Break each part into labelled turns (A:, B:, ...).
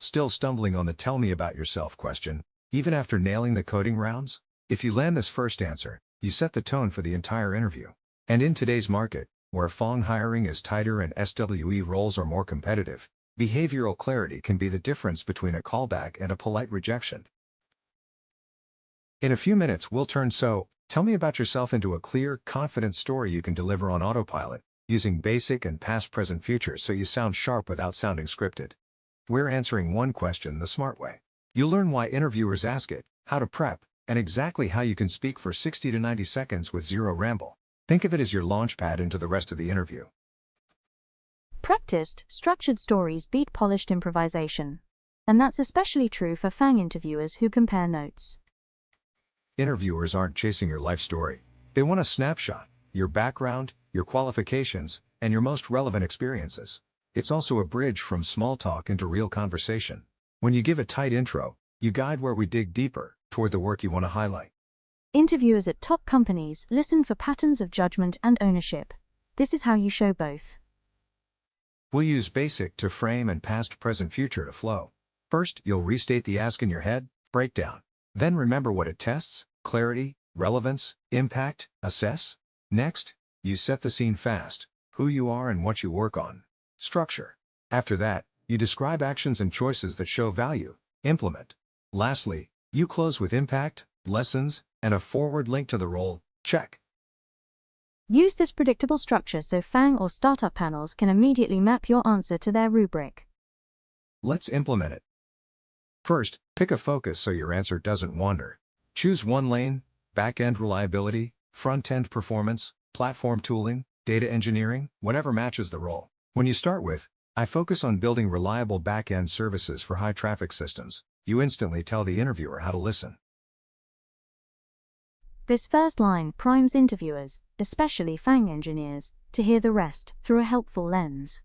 A: Still stumbling on the tell me about yourself question, even after nailing the coding rounds? If you land this first answer, you set the tone for the entire interview. And in today's market, where FANG hiring is tighter and SWE roles are more competitive, behavioral clarity can be the difference between a callback and a polite rejection. In a few minutes we'll turn tell me about yourself into a clear, confident story you can deliver on autopilot, using basic and past-present futures so you sound sharp without sounding scripted. We're answering one question the smart way. You'll learn why interviewers ask it, how to prep, and exactly how you can speak for 60 to 90 seconds with zero ramble. Think of it as your launchpad into the rest of the interview.
B: Practiced, structured stories beat polished improvisation. And that's especially true for FANG interviewers who compare notes.
A: Interviewers aren't chasing your life story. They want a snapshot, your background, your qualifications, and your most relevant experiences. It's also a bridge from small talk into real conversation. When you give a tight intro, you guide where we dig deeper, toward the work you want to highlight.
B: Interviewers at top companies listen for patterns of judgment and ownership. This is how you show both.
A: We'll use basic to frame and past, present, future to flow. First, you'll restate the ask in your head, breakdown. Then remember what it tests: clarity, relevance, impact, assess. Next, you set the scene fast, who you are and what you work on. Structure. After that, you describe actions and choices that show value, implement. Lastly, you close with impact, lessons, and a forward link to the role. Check.
B: Use this predictable structure so FANG or startup panels can immediately map your answer to their rubric.
A: Let's implement it. First, pick a focus so your answer doesn't wander. Choose one lane: back-end reliability, front-end performance, platform tooling, data engineering, whatever matches the role. When you start with, I focus on building reliable back-end services for high-traffic systems, you instantly tell the interviewer how to listen.
B: This first line primes interviewers, especially FANG engineers, to hear the rest through a helpful lens.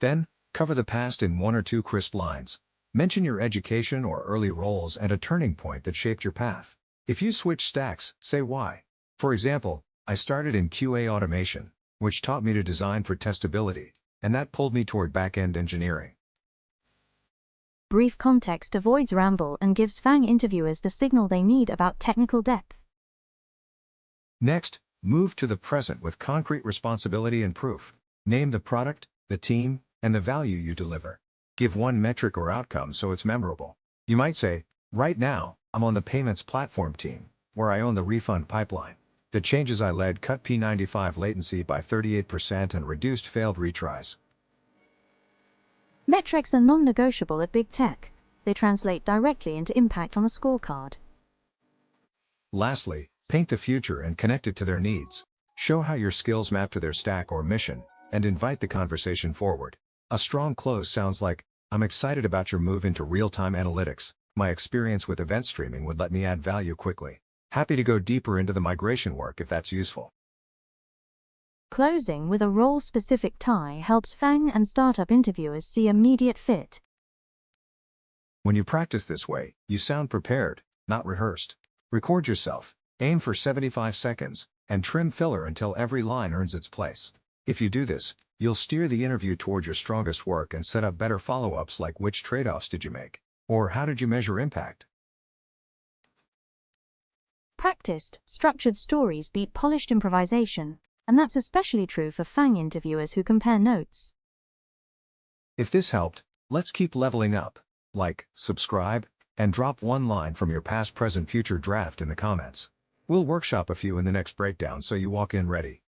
A: Then, cover the past in one or two crisp lines. Mention your education or early roles and a turning point that shaped your path. If you switch stacks, say why. For example, I started in QA automation, which taught me to design for testability, and that pulled me toward back-end engineering.
B: Brief context avoids ramble and gives FANG interviewers the signal they need about technical depth.
A: Next, move to the present with concrete responsibility and proof. Name the product, the team, and the value you deliver. Give one metric or outcome so it's memorable. You might say, right now, I'm on the payments platform team, where I own the refund pipeline. The changes I led cut P95 latency by 38% and reduced failed retries.
B: Metrics are non-negotiable at big tech. They translate directly into impact on a scorecard.
A: Lastly, paint the future and connect it to their needs. Show how your skills map to their stack or mission, and invite the conversation forward. A strong close sounds like, I'm excited about your move into real-time analytics. My experience with event streaming would let me add value quickly. Happy to go deeper into the migration work if that's useful.
B: Closing with a role-specific tie helps FANG and startup interviewers see immediate fit.
A: When you practice this way, you sound prepared, not rehearsed. Record yourself, aim for 75 seconds, and trim filler until every line earns its place. If you do this, you'll steer the interview toward your strongest work and set up better follow-ups like which trade-offs did you make, or how did you measure impact.
B: Practiced, structured stories beat polished improvisation, and that's especially true for FANG interviewers who compare notes.
A: If this helped, let's keep leveling up. Like, subscribe, and drop one line from your past, present, future draft in the comments. We'll workshop a few in the next breakdown so you walk in ready.